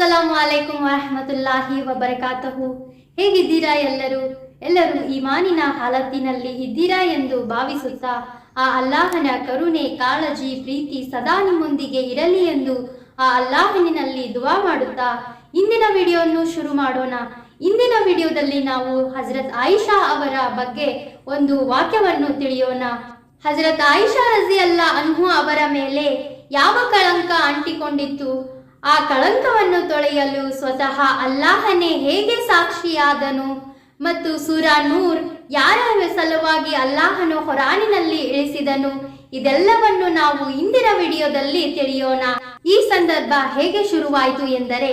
ಅಸ್ಸಲಾಮು ಅಲೈಕುಂ ವರಹಮತುಲ್ಲಾಹಿ ವಬರಕಾತಹು. ಹೇಗಿದ್ದೀರಾ ಎಲ್ಲರೂ ಈಮಾನಿನ ಹಾಲತ್ತಿನಲ್ಲಿ ಇದ್ದೀರಾ ಎಂದು ಭಾವಿಸುತ್ತಾ ಆ ಅಲ್ಲಾಹನ ಕರುಣೆ, ಕಾಳಜಿ, ಪ್ರೀತಿ ಸದಾ ನಿಮ್ಮೊಂದಿಗೆ ಇರಲಿ ಎಂದು ಆ ಅಲ್ಲಾಹನಿನಲ್ಲಿ ದುವಾ ಮಾಡುತ್ತಾ ಇಂದಿನ ವಿಡಿಯೋವನ್ನು ಶುರು ಮಾಡೋಣ. ಇಂದಿನ ವಿಡಿಯೋದಲ್ಲಿ ನಾವು ಹಜರತ್ ಆಯಿಷಾ ಅವರ ಬಗ್ಗೆ ಒಂದು ವಾಕ್ಯವನ್ನು ತಿಳಿಯೋಣ. ಹಜರತ್ ಆಯಿಷಾ ರಜಿಯಲ್ಲಾಹು ಅನ್ಹು ಅವರ ಮೇಲೆ ಯಾವ ಕಳಂಕ ಅಂಟಿಕೊಂಡಿತ್ತು, ಆ ಕಳಂಕವನ್ನು ತೊಳೆಯಲು ಸ್ವತಃ ಅಲ್ಲಾಹನೇ ಹೇಗೆ ಸಾಕ್ಷಿಯಾದನು ಮತ್ತು ಸೂರಾ ನೂರ್ ಯಾರ ಸಲುವಾಗಿ ಅಲ್ಲಾಹನು ಖುರಾನಿನಲ್ಲಿ ಇಳಿಸಿದನು, ಇದೆಲ್ಲವನ್ನು ನಾವು ಇಂದಿನ ವಿಡಿಯೋದಲ್ಲಿ ತಿಳಿಯೋಣ. ಈ ಸಂದರ್ಭ ಹೇಗೆ ಶುರುವಾಯಿತು ಎಂದರೆ,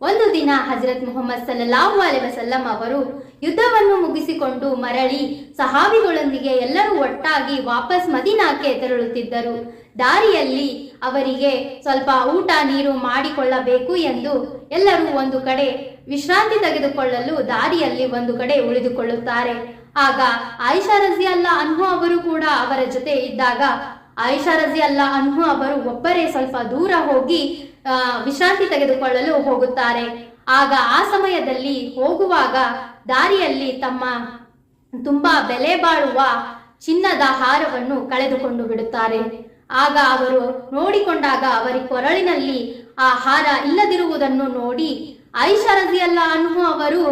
ಒಂದು ದಿನ ಹಜರತ್ ಮುಹಮ್ಮದ್ ಸಲ್ಲಲ್ಲಾಹು ಅಲೈಹಿ ವಸಲ್ಲಂ ಅವರು ಯುದ್ಧವನ್ನು ಮುಗಿಸಿಕೊಂಡು ಮರಳಿ ಸಹಾಬಿಗಳೊಂದಿಗೆ ಎಲ್ಲರೂ ಒಟ್ಟಾಗಿ ವಾಪಸ್ ಮದೀನಾಕ್ಕೆ ತೆರಳುತ್ತಿದ್ದರು. ದಾರಿಯಲ್ಲಿ ಅವರಿಗೆ ಸ್ವಲ್ಪ ಊಟ ನೀರು ಮಾಡಿಕೊಳ್ಳಬೇಕು ಎಂದು ಎಲ್ಲರೂ ಒಂದು ಕಡೆ ವಿಶ್ರಾಂತಿ ತೆಗೆದುಕೊಳ್ಳಲು ದಾರಿಯಲ್ಲಿ ಒಂದು ಕಡೆ ಉಳಿದುಕೊಳ್ಳುತ್ತಾರೆ. ಆಗ ಆಯಿಷಾ ರಜಿಯಲ್ಲಾಹು ಅನ್ಹು ಅವರು ಕೂಡ ಅವರ ಜೊತೆ ಇದ್ದಾಗ ಆಯಿಷಾ ರಜಿಯಲ್ಲಾಹು ಅನ್ಹು ಅವರು ಒಬ್ಬರೇ ಸ್ವಲ್ಪ ದೂರ ಹೋಗಿ ವಿಶ್ರಾಂತಿ ತೆಗೆದುಕೊಳ್ಳಲು ಹೋಗುತ್ತಾರೆ. ಆಗ ಆ ಸಮಯದಲ್ಲಿ ಹೋಗುವಾಗ ದಾರಿಯಲ್ಲಿ ತಮ್ಮ ತುಂಬಾ ಬೆಲೆ ಬಾಳುವ ಚಿನ್ನದ ಹಾರವನ್ನು ಕಳೆದುಕೊಂಡು ಬಿಡುತ್ತಾರೆ. ಆಗ ಅವರು ನೋಡಿಕೊಂಡಾಗ ಅವರ ಕೊರಳಿನಲ್ಲಿ ಆ ಹಾರ ಇಲ್ಲದಿರುವುದನ್ನು ನೋಡಿ ಆಯಿಷಾ ರಜಿಯಲ್ಲಾಹು ಅನ್ಹು ಅವರು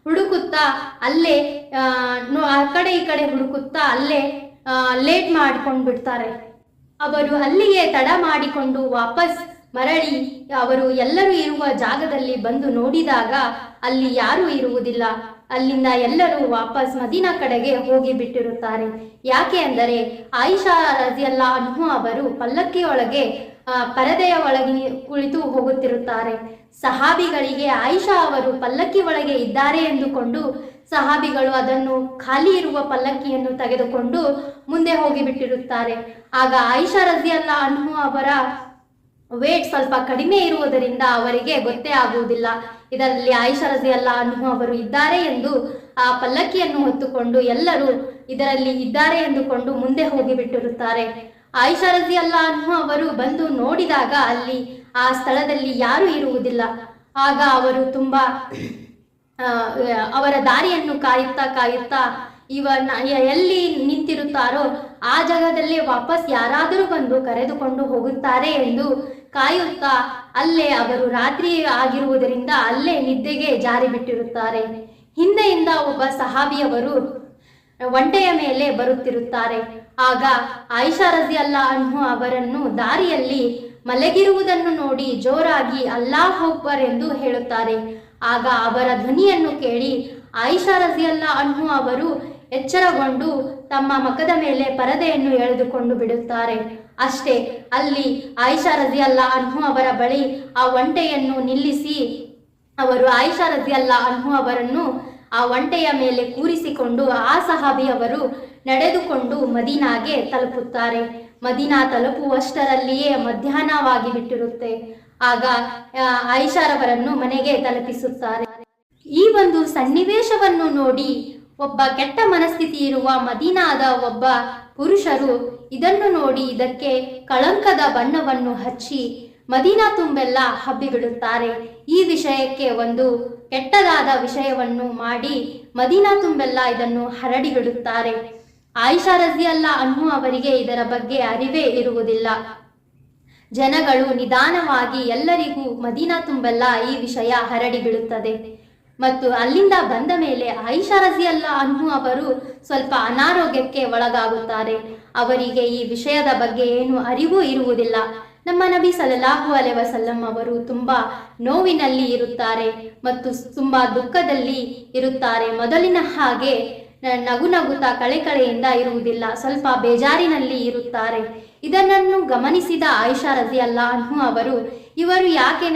ಹುಡುಕುತ್ತಾ ಅಲ್ಲೇ ಆ ಕಡೆ ಈ ಕಡೆ ಹುಡುಕುತ್ತಾ ಅಲ್ಲೇ ಲೇಟ್ ಮಾಡಿಕೊಂಡು ಬಿಡ್ತಾರೆ. ಅವರು ಅಲ್ಲಿಯೇ ತಡ ಮಾಡಿಕೊಂಡು ವಾಪಸ್ ಮರಳಿ ಅವರು ಎಲ್ಲರೂ ಇರುವ ಜಾಗದಲ್ಲಿ ಬಂದು ನೋಡಿದಾಗ ಅಲ್ಲಿ ಯಾರೂ ಇರುವುದಿಲ್ಲ. ಅಲ್ಲಿಂದ ಎಲ್ಲರೂ ವಾಪಸ್ ಮದೀನಾ ಕಡೆಗೆ ಹೋಗಿ ಬಿಟ್ಟಿರುತ್ತಾರೆ. ಯಾಕೆ ಅಂದರೆ ಆಯಿಷಾ ರಜಿಯಲ್ಲಾಹು ಅನ್ಹು ಅವರು ಪಲ್ಲಕ್ಕಿಯೊಳಗೆ ಪರದೆಯ ಒಳಗೆ ಕುಳಿತು ಹೋಗುತ್ತಿರುತ್ತಾರೆ. ಸಹಾಬಿಗಳಿಗೆ ಆಯಿಷಾ ಅವರು ಪಲ್ಲಕ್ಕಿ ಒಳಗೆ ಇದ್ದಾರೆ ಎಂದುಕೊಂಡು ಸಹಾಬಿಗಳು ಅದನ್ನು ಖಾಲಿ ಇರುವ ಪಲ್ಲಕ್ಕಿಯನ್ನು ತೆಗೆದುಕೊಂಡು ಮುಂದೆ ಹೋಗಿ ಬಿಟ್ಟಿರುತ್ತಾರೆ. ಆಗ ಆಯಿಷಾ ರಜಿಯಲ್ಲಾಹು ಅನ್ಹು ಅವರ ವೇಟ್ ಸ್ವಲ್ಪ ಕಡಿಮೆ ಇರುವುದರಿಂದ ಅವರಿಗೆ ಗೊತ್ತೇ ಆಗುವುದಿಲ್ಲ ಇದರಲ್ಲಿ ಆಯಿಷಾ ರಜಿಯಲ್ಲಾಹು ಅನ್ಹು ಅವರು ಇದ್ದಾರೆ ಎಂದು. ಆ ಪಲ್ಲಕ್ಕಿಯನ್ನು ಹೊತ್ತುಕೊಂಡು ಎಲ್ಲರೂ ಇದರಲ್ಲಿ ಇದ್ದಾರೆ ಎಂದುಕೊಂಡು ಮುಂದೆ ಹೋಗಿ ಬಿಟ್ಟಿರುತ್ತಾರೆ. ಆಯಿಷಾ ರಜಿಯಲ್ಲಾಹು ಅನ್ಹು ಅವರು ಬಂದು ನೋಡಿದಾಗ ಅಲ್ಲಿ ಆ ಸ್ಥಳದಲ್ಲಿ ಯಾರೂ ಇರುವುದಿಲ್ಲ. ಆಗ ಅವರು ತುಂಬಾ ಅವರ ದಾರಿಯನ್ನು ಕಾಯುತ್ತಾ ಎಲ್ಲಿ ನಿಂತಿರುತ್ತಾರೋ ಆ ಜಾಗದಲ್ಲೇ ವಾಪಸ್ ಯಾರಾದರೂ ಬಂದು ಕರೆದುಕೊಂಡು ಹೋಗುತ್ತಾರೆ ಎಂದು ಕಾಯುತ್ತಾ ಅಲ್ಲೇ ಅವರು ರಾತ್ರಿ ಆಗಿರುವುದರಿಂದ ಅಲ್ಲೇ ನಿದ್ದೆಗೆ ಜಾರಿ ಬಿಟ್ಟಿರುತ್ತಾರೆ. ಹಿಂದೆಯಿಂದ ಒಬ್ಬ ಸಹಾಬಿಯವರು ಒಂಟೆಯ ಮೇಲೆ ಬರುತ್ತಿರುತ್ತಾರೆ. ಆಗ ಆಯಿಷಾ ರಜಿಯಲ್ಲಾಹು ಅನ್ಹು ಅವರನ್ನು ದಾರಿಯಲ್ಲಿ ಮಲಗಿರುವುದನ್ನು ನೋಡಿ ಜೋರಾಗಿ ಅಲ್ಲಾಹು ಅಕ್ಬರ್ ಎಂದು ಹೇಳುತ್ತಾರೆ. ಆಗ ಅವರ ಧ್ವನಿಯನ್ನು ಕೇಳಿ ಆಯಿಷಾ ರಜಿಯಲ್ಲಾಹು ಅನ್ಹು ಅವರು ಎಚ್ಚರಗೊಂಡು ತಮ್ಮ ಮುಖದ ಮೇಲೆ ಪರದೆಯನ್ನು ಎಳೆದುಕೊಂಡು ಬಿಡುತ್ತಾರೆ. ಅಷ್ಟೇ, ಅಲ್ಲಿ ಆಯಿಷಾ ರಜಿಯಲ್ಲಾಹು ಅನ್ಹು ಅವರ ಬಳಿ ಆ ಒಂಟೆಯನ್ನು ನಿಲ್ಲಿಸಿ ಅವರು ಆಯಿಷಾ ರಜಿಯಲ್ಲಾಹು ಅನ್ಹು ಅವರನ್ನು ಆ ಒಂಟೆಯ ಮೇಲೆ ಕೂರಿಸಿಕೊಂಡು ಆ ಸಹಾಬಿಯವರು ನಡೆದುಕೊಂಡು ಮದೀನಾಗೆ ತಲುಪುತ್ತಾರೆ. ಮದೀನಾ ತಲುಪುವಷ್ಟರಲ್ಲಿಯೇ ಮಧ್ಯಾಹ್ನವಾಗಿ ಬಿಟ್ಟಿರುತ್ತೆ. ಆಗ ಆಯಿಷಾರವರನ್ನು ಮನೆಗೆ ತಲುಪಿಸುತ್ತಾರೆ. ಈ ಒಂದು ಸನ್ನಿವೇಶವನ್ನು ನೋಡಿ ಒಬ್ಬ ಕೆಟ್ಟ ಮನಸ್ಥಿತಿ ಇರುವ ಮದೀನಾದ ಒಬ್ಬ ಪುರುಷರು ಇದನ್ನು ನೋಡಿ ಇದಕ್ಕೆ ಕಳಂಕದ ಬಣ್ಣವನ್ನು ಹಚ್ಚಿ ಮದೀನಾ ತುಂಬೆಲ್ಲ ಹಬ್ಬಿಬಿಡುತ್ತಾರೆ. ಈ ವಿಷಯಕ್ಕೆ ಒಂದು ಕೆಟ್ಟದಾದ ವಿಷಯವನ್ನು ಮಾಡಿ ಮದೀನಾ ತುಂಬೆಲ್ಲ ಇದನ್ನು ಹರಡಿಬಿಡುತ್ತಾರೆ. ಆಯಿಷಾ ರಜಿಯಲ್ಲಾಹು ಅನ್ಹು ಅವರಿಗೆ ಇದರ ಬಗ್ಗೆ ಅರಿವೇ ಇರುವುದಿಲ್ಲ. ಜನಗಳು ನಿಧಾನವಾಗಿ ಎಲ್ಲರಿಗೂ ಮದೀನಾ ತುಂಬೆಲ್ಲ ಈ ವಿಷಯ ಹರಡಿಬಿಡುತ್ತದೆ. ಮತ್ತು ಅಲ್ಲಿಂದ ಬಂದ ಮೇಲೆ ಆಯಿಷಾ ರಜಿಯಲ್ಲಾಹು ಅನ್ಹು ಅವರು ಸ್ವಲ್ಪ ಅನಾರೋಗ್ಯಕ್ಕೆ ಒಳಗಾಗುತ್ತಾರೆ. ಅವರಿಗೆ ಈ ವಿಷಯದ ಬಗ್ಗೆ ಏನು ಅರಿವು ಇರುವುದಿಲ್ಲ. ನಮ್ಮ ನಬಿ ಸಲ್ಲಲ್ಲಾಹು ಅಲೈಹಿ ವಸಲ್ಲಂ ಅವರು ತುಂಬಾ ನೋವಿನಲ್ಲಿ ಇರುತ್ತಾರೆ ಮತ್ತು ತುಂಬಾ ದುಃಖದಲ್ಲಿ ಇರುತ್ತಾರೆ. ಮೊದಲಿನ ಹಾಗೆ ನಗುತ್ತಾ ಕಳೆಯಿಂದ ಇರುವುದಿಲ್ಲ, ಸ್ವಲ್ಪ ಬೇಜಾರಿನಲ್ಲಿ ಇರುತ್ತಾರೆ. ಇದನ್ನು ಗಮನಿಸಿದ ಆಯಿಷಾ ರಜಿಯಲ್ಲಾಹು ಅನ್ಹು ಅವರು ಇವರು ಯಾಕೆ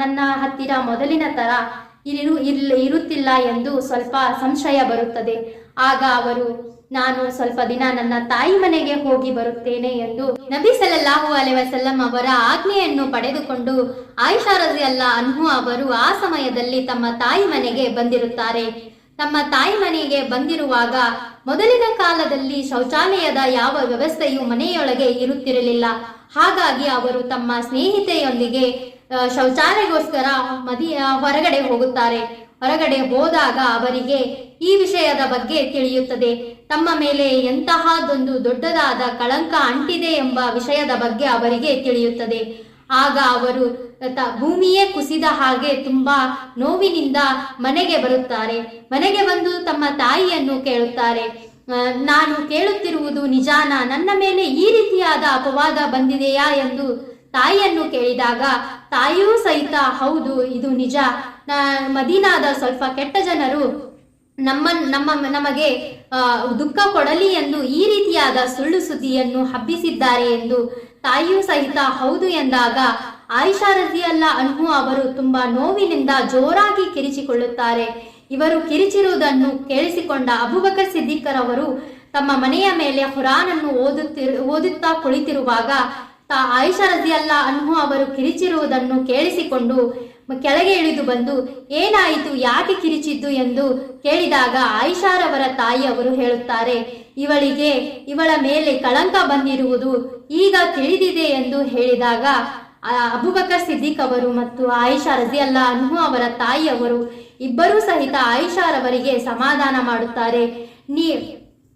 ನನ್ನ ಹತ್ತಿರ ಮೊದಲಿನ ತರ ಇರುತ್ತಿಲ್ಲ ಎಂದು ಸ್ವಲ್ಪ ಸಂಶಯ ಬರುತ್ತದೆ. ಆಗ ಅವರು ನಾನು ಸ್ವಲ್ಪ ದಿನ ನನ್ನ ತಾಯಿ ಮನೆಗೆ ಹೋಗಿ ಬರುತ್ತೇನೆ ಎಂದು ನಬಿ ಸಲ್ಲಲ್ಲಾಹು ಅಲೈಹಿ ವಸಲ್ಲಂ ಅವರ ಆಜ್ಞೆಯನ್ನು ಪಡೆದುಕೊಂಡು ಆಯಿಷಾ ರಜಿಯಲ್ಲಾಹು ಅನ್ಹು ಅವರು ಆ ಸಮಯದಲ್ಲಿ ತಮ್ಮ ತಾಯಿ ಮನೆಗೆ ಬಂದಿರುತ್ತಾರೆ. ತಮ್ಮ ತಾಯಿ ಮನೆಗೆ ಬಂದಿರುವಾಗ ಮೊದಲಿನ ಕಾಲದಲ್ಲಿ ಶೌಚಾಲಯದ ಯಾವ ವ್ಯವಸ್ಥೆಯು ಮನೆಯೊಳಗೆ ಇರುತ್ತಿರಲಿಲ್ಲ. ಹಾಗಾಗಿ ಅವರು ತಮ್ಮ ಸ್ನೇಹಿತೆಯೊಂದಿಗೆ ಶೌಚಾಲಯಗೋಸ್ಕರ ಹೊರಗಡೆ ಹೋಗುತ್ತಾರೆ. ಹೊರಗಡೆ ಹೋದಾಗ ಅವರಿಗೆ ಈ ವಿಷಯದ ಬಗ್ಗೆ ತಿಳಿಯುತ್ತದೆ. ತಮ್ಮ ಮೇಲೆ ಎಂತಹದೊಂದು ದೊಡ್ಡದಾದ ಕಳಂಕ ಅಂಟಿದೆ ಎಂಬ ವಿಷಯದ ಬಗ್ಗೆ ಅವರಿಗೆ ತಿಳಿಯುತ್ತದೆ. ಆಗ ಅವರು ಭೂಮಿಯೇ ಕುಸಿದ ಹಾಗೆ ತುಂಬಾ ನೋವಿನಿಂದ ಮನೆಗೆ ಬರುತ್ತಾರೆ. ಮನೆಗೆ ಬಂದು ತಮ್ಮ ತಾಯಿಯನ್ನು ಕೇಳುತ್ತಾರೆ, ನಾನು ಕೇಳುತ್ತಿರುವುದು ನಿಜಾನ? ನನ್ನ ಮೇಲೆ ಈ ರೀತಿಯಾದ ಅಪವಾದ ಬಂದಿದೆಯಾ ಎಂದು ತಾಯಿಯನ್ನು ಕೇಳಿದಾಗ ತಾಯಿಯೂ ಸಹಿತ ಹೌದು, ಇದು ನಿಜ. ಮದೀನಾದ ಸ್ವಲ್ಪ ಕೆಟ್ಟ ಜನರು ನಮಗೆ ದುಃಖ ಕೊಡಲಿ ಎಂದು ಈ ರೀತಿಯಾದ ಸುಳ್ಳು ಸುದ್ದಿಯನ್ನು ಹಬ್ಬಿಸಿದ್ದಾರೆ ಎಂದು ತಾಯಿಯೂ ಸಹಿತ ಹೌದು ಎಂದಾಗ ಆಯಿಷಾ ರಜಿಯಲ್ಲಾಹು ಅನ್ಹು ಅವರು ತುಂಬಾ ನೋವಿನಿಂದ ಜೋರಾಗಿ ಕಿರಿಚಿಕೊಳ್ಳುತ್ತಾರೆ. ಇವರು ಕಿರಿಚಿರುವುದನ್ನು ಕೇಳಿಸಿಕೊಂಡ ಅಬೂಬಕರ್ ಸಿದ್ದಿಕರವರು ತಮ್ಮ ಮನೆಯ ಮೇಲೆ ಖುರಾನನ್ನು ಓದುತ್ತಾ ಕುಳಿತಿರುವಾಗ ಆಯಿಷಾ ರಜಿಯಲ್ಲಾಹು ಅನ್ಹು ಅವರು ಕಿರಿಚಿರುವುದನ್ನು ಕೇಳಿಸಿಕೊಂಡು ಕೆಳಗೆ ಇಳಿದು ಬಂದು ಏನಾಯಿತು, ಯಾಕೆ ಕಿರಿಚಿದ್ದು ಎಂದು ಕೇಳಿದಾಗ ಆಯಿಷಾರವರ ತಾಯಿ ಅವರು ಹೇಳುತ್ತಾರೆ, ಇವಳ ಮೇಲೆ ಕಳಂಕ ಬಂದಿರುವುದು ಈಗ ತಿಳಿದಿದೆ ಎಂದು ಹೇಳಿದಾಗ ಅಬೂಬಕರ್ ಸಿದ್ದಿಕ್ ಅವರು ಮತ್ತು ಆಯಿಷಾ ರಜಿಯಲ್ಲಾಹು ಅನ್ಹು ಅವರ ತಾಯಿಯವರು ಇಬ್ಬರೂ ಸಹಿತ ಆಯಿಷಾರವರಿಗೆ ಸಮಾಧಾನ ಮಾಡುತ್ತಾರೆ.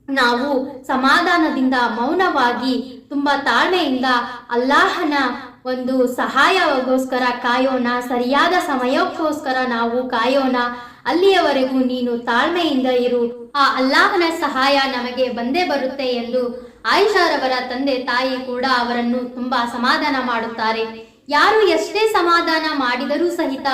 ನಾವು ಸಮಾಧಾನದಿಂದ ಮೌನವಾಗಿ ತುಂಬಾ ತಾಳ್ಮೆಯಿಂದ ಅಲ್ಲಾಹನ ಒಂದು ಸಹಾಯಕ್ಕೋಸ್ಕರ ಕಾಯೋಣ, ಸರಿಯಾದ ಸಮಯಕ್ಕೋಸ್ಕರ ನಾವು ಕಾಯೋಣ. ಅಲ್ಲಿಯವರೆಗೂ ನೀನು ತಾಳ್ಮೆಯಿಂದ ಇರು, ಆ ಅಲ್ಲಾಹನ ಸಹಾಯ ನಮಗೆ ಬಂದೇ ಬರುತ್ತೆ ಎಂದು ಆಯಿಷಾರವರ ತಂದೆ ತಾಯಿ ಕೂಡ ಅವರನ್ನು ತುಂಬಾ ಸಮಾಧಾನ ಮಾಡುತ್ತಾರೆ. ಯಾರು ಎಷ್ಟೇ ಸಮಾಧಾನ ಮಾಡಿದರೂ ಸಹಿತ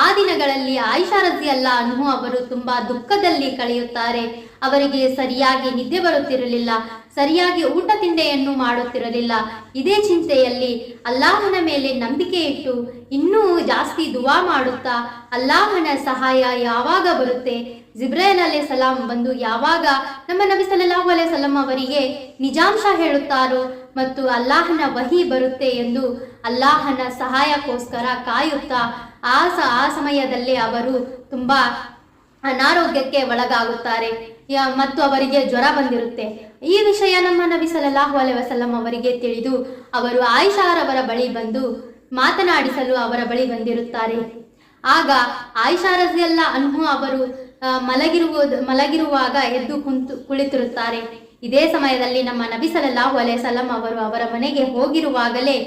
ಆ ದಿನಗಳಲ್ಲಿ ಆಯಿಷಾ ರಜಿಯಲ್ಲಾಹು ಅನ್ಹು ಅವರು ತುಂಬಾ ದುಃಖದಲ್ಲಿ ಕಳೆಯುತ್ತಾರೆ. ಅವರಿಗೆ ಸರಿಯಾಗಿ ನಿದ್ದೆ ಬರುತ್ತಿರಲಿಲ್ಲ, ಸರಿಯಾಗಿ ಊಟ ತಿಂಡಿಯನ್ನು ಮಾಡುತ್ತಿರಲಿಲ್ಲ. ಇದೇ ಚಿಂತೆಯಲ್ಲಿ ಅಲ್ಲಾಹನ ಮೇಲೆ ನಂಬಿಕೆ ಇಟ್ಟು ಇನ್ನೂ ಜಾಸ್ತಿ ದುವಾ ಮಾಡುತ್ತಾ ಅಲ್ಲಾಹನ ಸಹಾಯ ಯಾವಾಗ ಬರುತ್ತೆ, ಜಿಬ್ರೈಲ್ ಅಲೈಹಿಸ್ಸಲಾಂ ಬಂದು ಯಾವಾಗ ನಮ್ಮ ನಬಿ ಸಲ್ಲಲ್ಲಾಹು ಅಲೈಹಿ ವಸಲ್ಲಂ ಅವರಿಗೆ ನಿಜಾಂಶ ಹೇಳುತ್ತಾರೋ ಮತ್ತು ಅಲ್ಲಾಹನ ವಹಿ ಬರುತ್ತೆ ಎಂದು ಅಲ್ಲಾಹನ ಸಹಾಯಕ್ಕೋಸ್ಕರ ಕಾಯುತ್ತಾ ಆ ಸಮಯದಲ್ಲಿ ಅವರು ತುಂಬಾ ಅನಾರೋಗ್ಯಕ್ಕೆ ಒಳಗಾಗುತ್ತಾರೆ ಮತ್ತು ಅವರಿಗೆ ಜ್ವರ ಬಂದಿರುತ್ತೆ. ಈ ವಿಷಯ ನಮ್ಮ ನಬಿ ಸಲ್ಲಲ್ಲಾಹು ಅಲೈಹಿ ವಸಲ್ಲಂ ಅವರಿಗೆ ತಿಳಿದು ಅವರು ಆಯಿಷಾರವರ ಬಳಿ ಬಂದು ಮಾತನಾಡಿಸಲು ಅವರ ಬಳಿ ಬಂದಿರುತ್ತಾರೆ. ಆಗ ಆಯಿಷಾ ರಜಿಯಲ್ಲಾಹು ಅನ್ಹು ಅವರು ಮಲಗಿರುವಾಗ ಎದ್ದು ಕುಳಿತಿರುತ್ತಾರೆ. ಇದೇ ಸಮಯದಲ್ಲಿ ನಮ್ಮ ನಬಿ ಸಲ್ಲಲ್ಲಾಹು ಅಲೈಹಿ ವಸಲ್ಲಂ ಅವರು ಅವರ ಮನೆಗೆ ಹೋಗಿರುವಾಗಲೇ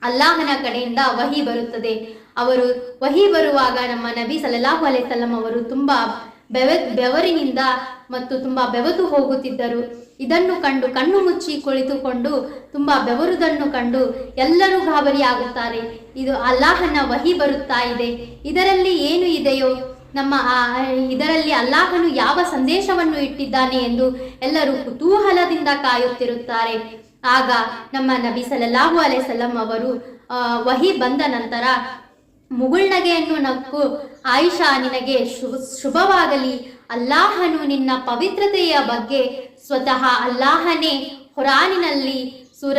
ಅಲ್ಲಾಹನ ಕಡೆಯಿಂದ ವಹಿ ಬರುತ್ತದೆ. ಅವರು ವಹಿ ಬರುವಾಗ ನಮ್ಮ ನಬಿ ಸಲ್ಲಲ್ಲಾಹು ಅಲೈಹಿ ವಸಲ್ಲಂ ಅವರು ತುಂಬಾ ಬೆವರಿನಿಂದ ಮತ್ತು ತುಂಬಾ ಬೆವತು ಹೋಗುತ್ತಿದ್ದರು. ಇದನ್ನು ಕಂಡು ಕಣ್ಣು ಮುಚ್ಚಿ ಕುಳಿತುಕೊಂಡು ತುಂಬಾ ಬೆವರುವುದನ್ನು ಕಂಡು ಎಲ್ಲರೂ ಗಾಬರಿಯಾಗುತ್ತಾರೆ. ಇದು ಅಲ್ಲಾಹನ ವಹಿ ಬರುತ್ತಾ ಇದೆ, ಇದರಲ್ಲಿ ಏನು ಇದೆಯೋ, ಇದರಲ್ಲಿ ಅಲ್ಲಾಹನು ಯಾವ ಸಂದೇಶವನ್ನು ಇಟ್ಟಿದ್ದಾನೆ ಎಂದು ಎಲ್ಲರೂ ಕುತೂಹಲದಿಂದ ಕಾಯುತ್ತಿರುತ್ತಾರೆ. ಆಗ ನಮ್ಮ ನಬಿ ಸಲ್ಲಲ್ಲಾಹು ಅಲೈಹಿ ವಸಲ್ಲಂ ಅವರು ವಹಿ ಬಂದ ನಂತರ ಮುಗುಳ್ನಗೆಯನ್ನು ನಕ್ಕು, ಆಯಿಷಾ ನಿನಗೆ ಶುಭವಾಗಲಿ, ಅಲ್ಲಾಹನು ನಿನ್ನ ಪವಿತ್ರತೆಯ ಬಗ್ಗೆ ಸ್ವತಃ ಅಲ್ಲಾಹನೇ ಖುರಾನಿನಲ್ಲಿ ಸೂರ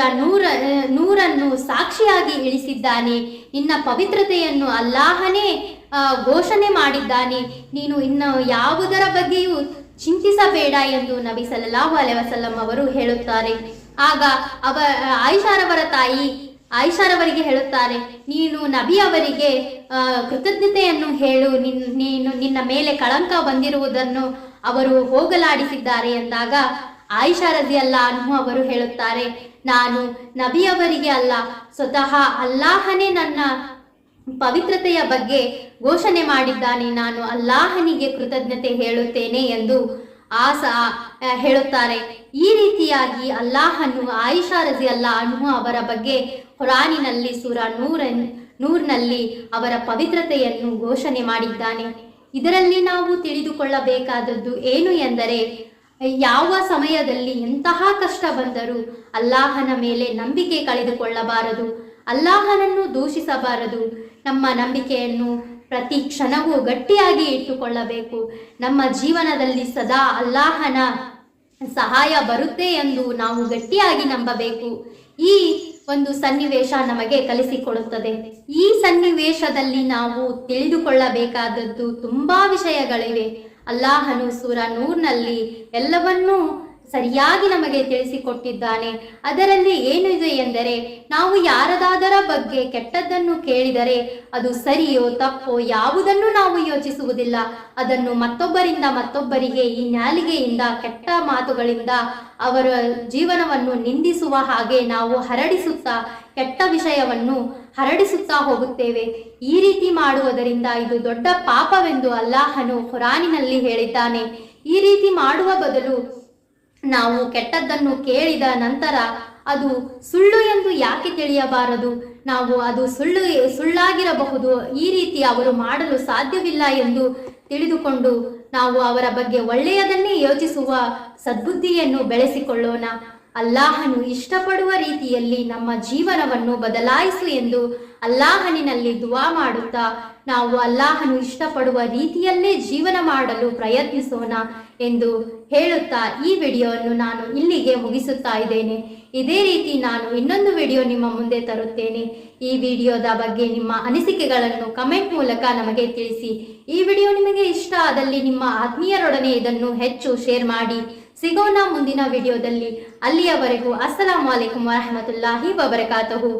ನೂರನ್ನು ಸಾಕ್ಷಿಯಾಗಿ ಇಳಿಸಿದ್ದಾನೆ. ನಿನ್ನ ಪವಿತ್ರತೆಯನ್ನು ಅಲ್ಲಾಹನೇ ಘೋಷಣೆ ಮಾಡಿದ್ದಾನೆ. ನೀನು ಇನ್ನು ಯಾವುದರ ಬಗ್ಗೆಯೂ ಚಿಂತಿಸಬೇಡ ಎಂದು ನಬಿ ಸಲ್ಲಲ್ಲಾಹು ಅಲೈಹಿ ವಸಲ್ಲಂ ಅವರು ಹೇಳುತ್ತಾರೆ. ಆಗ ಆಯಿಷಾರವರ ತಾಯಿ ಆಯಿಷಾರವರಿಗೆ ಹೇಳುತ್ತಾರೆ, ನೀನು ನಬಿ ಅವರಿಗೆ ಕೃತಜ್ಞತೆಯನ್ನು ಹೇಳು, ನಿನ್ನ ಮೇಲೆ ಕಳಂಕ ಬಂದಿರುವುದನ್ನು ಅವರು ಹೋಗಲಾಡಿಸಿದ್ದಾರೆ ಎಂದಾಗ ಆಯಿಷಾ ರಜಿಯಲ್ಲಾಹು ಅನ್ಹು ಅವರು ಹೇಳುತ್ತಾರೆ, ನಾನು ನಬಿಯವರಿಗೆ ಅಲ್ಲ, ಸ್ವತಃ ಅಲ್ಲಾಹನೇ ನನ್ನ ಪವಿತ್ರತೆಯ ಬಗ್ಗೆ ಘೋಷಣೆ ಮಾಡಿದ್ದಾನೆ, ನಾನು ಅಲ್ಲಾಹನಿಗೆ ಕೃತಜ್ಞತೆ ಹೇಳುತ್ತೇನೆ ಎಂದು ಹೇಳುತ್ತಾರೆ. ಈ ರೀತಿಯಾಗಿ ಅಲ್ಲಾಹನು ಆಯಿಷಾ ರಜಿಯಲ್ಲಾಹು ಅನ್ಹು ಅವರ ಬಗ್ಗೆ ಖುರಾನಿನಲ್ಲಿ ಸೂರ ನೂರ್ನಲ್ಲಿ ಅವರ ಪವಿತ್ರತೆಯನ್ನು ಘೋಷಣೆ ಮಾಡಿದ್ದಾನೆ. ಇದರಲ್ಲಿ ನಾವು ತಿಳಿದುಕೊಳ್ಳಬೇಕಾದದ್ದು ಏನು ಎಂದರೆ, ಯಾವ ಸಮಯದಲ್ಲಿ ಎಂತಹ ಕಷ್ಟ ಬಂದರೂ ಅಲ್ಲಾಹನ ಮೇಲೆ ನಂಬಿಕೆ ಕಳೆದುಕೊಳ್ಳಬಾರದು, ಅಲ್ಲಾಹನನ್ನು ದೂಷಿಸಬಾರದು. ನಮ್ಮ ನಂಬಿಕೆಯನ್ನು ಪ್ರತಿ ಕ್ಷಣವೂ ಗಟ್ಟಿಯಾಗಿ ಇಟ್ಟುಕೊಳ್ಳಬೇಕು. ನಮ್ಮ ಜೀವನದಲ್ಲಿ ಸದಾ ಅಲ್ಲಾಹನ ಸಹಾಯ ಬರುತ್ತೆ ಎಂದು ನಾವು ಗಟ್ಟಿಯಾಗಿ ನಂಬಬೇಕು. ಈ ಒಂದು ಸನ್ನಿವೇಶ ನಮಗೆ ಕಲಿಸಿಕೊಡುತ್ತದೆ. ಈ ಸನ್ನಿವೇಶದಲ್ಲಿ ನಾವು ತಿಳಿದುಕೊಳ್ಳಬೇಕಾದದ್ದು ತುಂಬಾ ವಿಷಯಗಳಿವೆ. ಅಲ್ಲಾಹನು ಸೂರ ನೂರ್ನಲ್ಲಿ ಎಲ್ಲವನ್ನೂ ಸರಿಯಾಗಿ ನಮಗೆ ತಿಳಿಸಿಕೊಟ್ಟಿದ್ದಾನೆ. ಅದರಲ್ಲಿ ಏನಿದೆ ಎಂದರೆ, ನಾವು ಯಾರದಾದರ ಬಗ್ಗೆ ಕೆಟ್ಟದ್ದನ್ನು ಕೇಳಿದರೆ ಅದು ಸರಿಯೋ ತಪ್ಪೋ ಯಾವುದನ್ನು ನಾವು ಯೋಚಿಸುವುದಿಲ್ಲ. ಅದನ್ನು ಮತ್ತೊಬ್ಬರಿಗೆ ಈ ನಾಲಿಗೆಯಿಂದ ಕೆಟ್ಟ ಮಾತುಗಳಿಂದ ಅವರ ಜೀವನವನ್ನು ನಿಂದಿಸುವ ಹಾಗೆ ನಾವು ಹರಡಿಸುತ್ತಾ ಕೆಟ್ಟ ವಿಷಯವನ್ನು ಹರಡಿಸುತ್ತಾ ಹೋಗುತ್ತೇವೆ. ಈ ರೀತಿ ಮಾಡುವುದರಿಂದ ಇದು ದೊಡ್ಡ ಪಾಪವೆಂದು ಅಲ್ಲಾಹನು ಖುರಾನಿನಲ್ಲಿ ಹೇಳಿದ್ದಾನೆ. ಈ ರೀತಿ ಮಾಡುವ ಬದಲು ನಾವು ಕೆಟ್ಟದ್ದನ್ನು ಕೇಳಿದ ನಂತರ ಅದು ಸುಳ್ಳು ಎಂದು ಯಾಕೆ ತಿಳಿಯಬಾರದು? ನಾವು ಅದು ಸುಳ್ಳಾಗಿರಬಹುದು, ಈ ರೀತಿ ಅವರು ಮಾಡಲು ಸಾಧ್ಯವಿಲ್ಲ ಎಂದು ತಿಳಿದುಕೊಂಡು ನಾವು ಅವರ ಬಗ್ಗೆ ಒಳ್ಳೆಯದನ್ನೇ ಯೋಚಿಸುವ ಸದ್ಬುದ್ಧಿಯನ್ನು ಬೆಳೆಸಿಕೊಳ್ಳೋಣ. ಅಲ್ಲಾಹನು ಇಷ್ಟಪಡುವ ರೀತಿಯಲ್ಲಿ ನಮ್ಮ ಜೀವನವನ್ನು ಬದಲಾಯಿಸು ಎಂದು ಅಲ್ಲಾಹನಿನಲ್ಲಿ ದುವಾ ಮಾಡುತ್ತಾ ನಾವು ಅಲ್ಲಾಹನು ಇಷ್ಟಪಡುವ ರೀತಿಯಲ್ಲೇ ಜೀವನ ಮಾಡಲು ಪ್ರಯತ್ನಿಸೋಣ ಎಂದು ಹೇಳುತ್ತಾ ಈ ವಿಡಿಯೋವನ್ನು ನಾನು ಇಲ್ಲಿಗೆ ಮುಗಿಸುತ್ತಾ ಇದ್ದೇನೆ. ಇದೇ ರೀತಿ ನಾನು ಇನ್ನೊಂದು ವಿಡಿಯೋ ನಿಮ್ಮ ಮುಂದೆ ತರುತ್ತೇನೆ. ಈ ವಿಡಿಯೋದ ಬಗ್ಗೆ ನಿಮ್ಮ ಅನಿಸಿಕೆಗಳನ್ನು ಕಮೆಂಟ್ ಮೂಲಕ ನಮಗೆ ತಿಳಿಸಿ. ಈ ವಿಡಿಯೋ ನಿಮಗೆ ಇಷ್ಟ ಆದಲ್ಲಿ ನಿಮ್ಮ ಆತ್ಮೀಯರೊಡನೆ ಇದನ್ನು ಹೆಚ್ಚು ಶೇರ್ ಮಾಡಿ. ಸಿಗೋಣ ಮುಂದಿನ ವಿಡಿಯೋದಲ್ಲಿ. ಅಲ್ಲಿಯವರೆಗೂ ಅಸ್ಸಲಾಮು ಅಲೈಕುಂ ವರಹಮತುಲ್ಲಾಹಿ ವಬರಕಾತಹು.